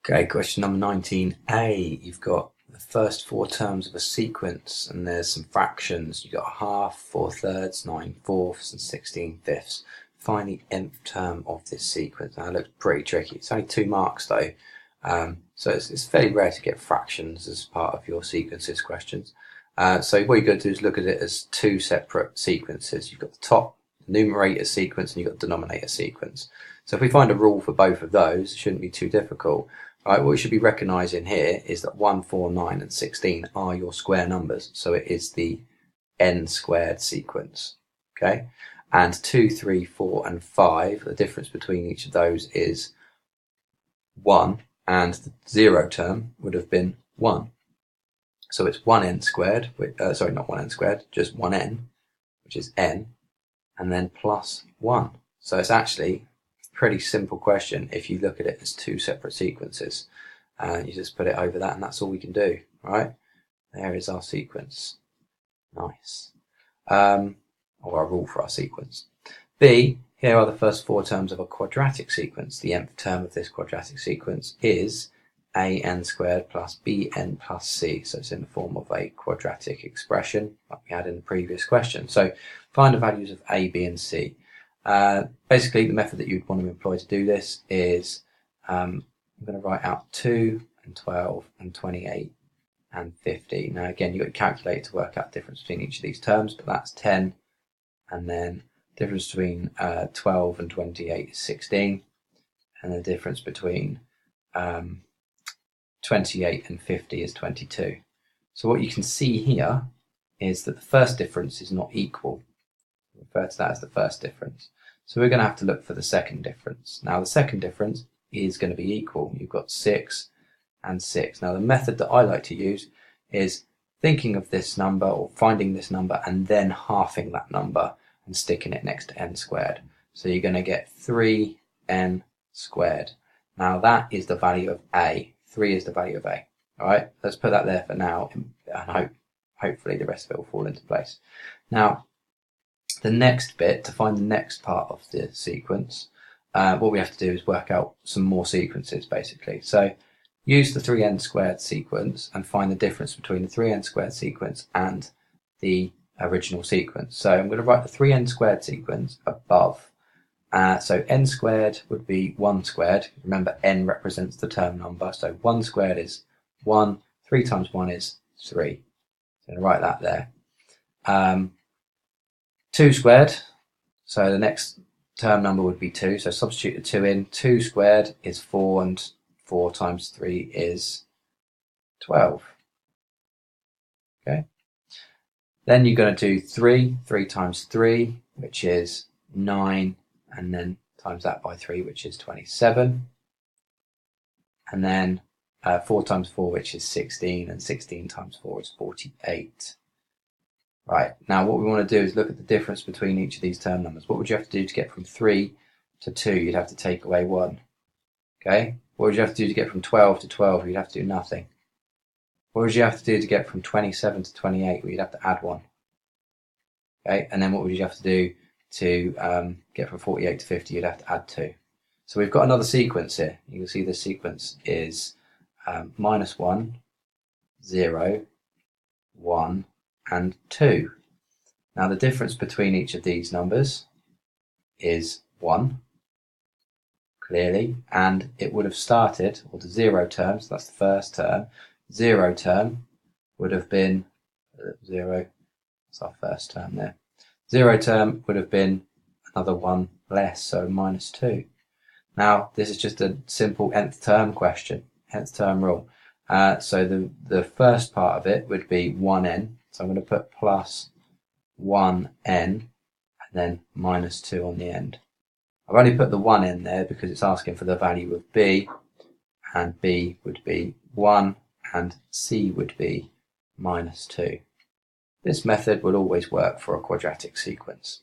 Okay, question number 19a. You've got the first four terms of a sequence and there's some fractions. You've got a half, 4/3, 9/4, and 16/5. Find the nth term of this sequence. Now it looks pretty tricky. It's only 2 marks though, so it's fairly rare to get fractions as part of your sequences questions. So what you've got to do is look at it as 2 separate sequences. You've got the top numerator sequence and you've got the denominator sequence. So if we find a rule for both of those, it shouldn't be too difficult. Right, what we should be recognising here is that 1, 4, 9 and 16 are your square numbers, so it is the n squared sequence. Okay, and 2, 3, 4 and 5, the difference between each of those is 1, and the 0 term would have been 1. So it's 1n squared, sorry, not 1n squared, just 1n, which is n, and then plus 1. So it's actually pretty simple question if you look at it as 2 separate sequences. You just put it over that and that's all we can do, right? There is our sequence. Nice. Or our rule for our sequence. B, here are the first 4 terms of a quadratic sequence. The nth term of this quadratic sequence is an squared plus bn plus c. So it's in the form of a quadratic expression like we had in the previous question. So find the values of a, b and c. Basically, the method that you'd want to employ to do this is I'm going to write out 2 and 12 and 28 and 50. Now again, you've got a calculator to work out the difference between each of these terms, but that's 10, and then the difference between 12 and 28 is 16, and the difference between 28 and 50 is 22. So what you can see here is that the first difference is not equal. Refer to that as the first difference. So we're going to have to look for the second difference. Now the second difference is going to be equal. You've got 6 and 6. Now the method that I like to use is thinking of this number or finding this number and then halving that number and sticking it next to n squared. So you're going to get 3n squared. Now that is the value of a. 3 is the value of a. Alright, let's put that there for now and hopefully the rest of it will fall into place. Now the next bit, to find the next part of the sequence, what we have to do is work out some more sequences basically. So use the 3n squared sequence and find the difference between the 3n squared sequence and the original sequence. So I'm going to write the 3n squared sequence above. So n squared would be 1 squared. Remember, n represents the term number. So 1 squared is 1, 3 times 1 is 3. So I'm going to write that there. 2 squared, so the next term number would be 2, so substitute the 2 in. 2 squared is 4, and 4 times 3 is 12. Okay. Then you're going to do 3 times 3, which is 9, and then times that by 3, which is 27. And then 4 times 4, which is 16, and 16 times 4 is 48. Right, now what we want to do is look at the difference between each of these term numbers. What would you have to do to get from 3 to 2? You'd have to take away 1. Okay, what would you have to do to get from 12 to 12? You'd have to do nothing. What would you have to do to get from 27 to 28? Well, you'd have to add 1. Okay, and then what would you have to do to get from 48 to 50? You'd have to add 2. So we've got another sequence here. You can see the sequence is -1, 0, 1, and 2. Now the difference between each of these numbers is 1, clearly, and it would have started, or the 0 term, so that's the first term, 0 term would have been 0, that's our first term there. 0 term would have been another 1 less, so -2. Now this is just a simple nth term question, nth term rule. So the first part of it would be 1n. So I'm going to put plus 1n and then -2 on the end. I've only put the 1 in there because it's asking for the value of b, and b would be 1 and c would be -2. This method would always work for a quadratic sequence.